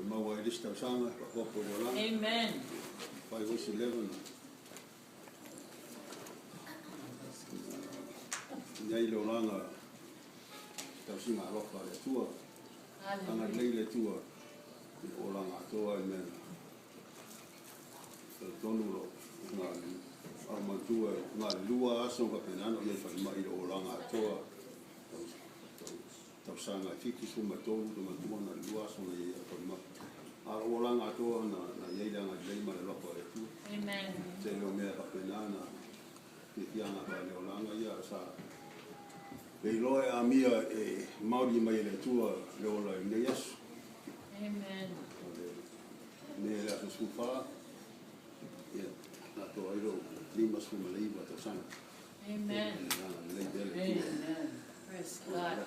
maua e lista usanga pakopo wala. Amen. Pai hosi 11. Nei lo langa tausinga alofa le tua. Anga leile tua. O langa toa I mena. Tonu lo ngali armatua ngali lua aso ka penano le fa mai o langa toa. Tausanga fiki suma tonu to matua na lua aso na ia pa ma. A o langa toa na ia langa leima le lofa le tua. Amen. Te lo mea ka penana. Tianga ka le langa ia sa. Beloe a mia e mauri mai le tua le ola I ne Yesu. Amen. Ne la sufa. Ya, na to airo lima suma leiva to sana. Amen. Amen. Praise God.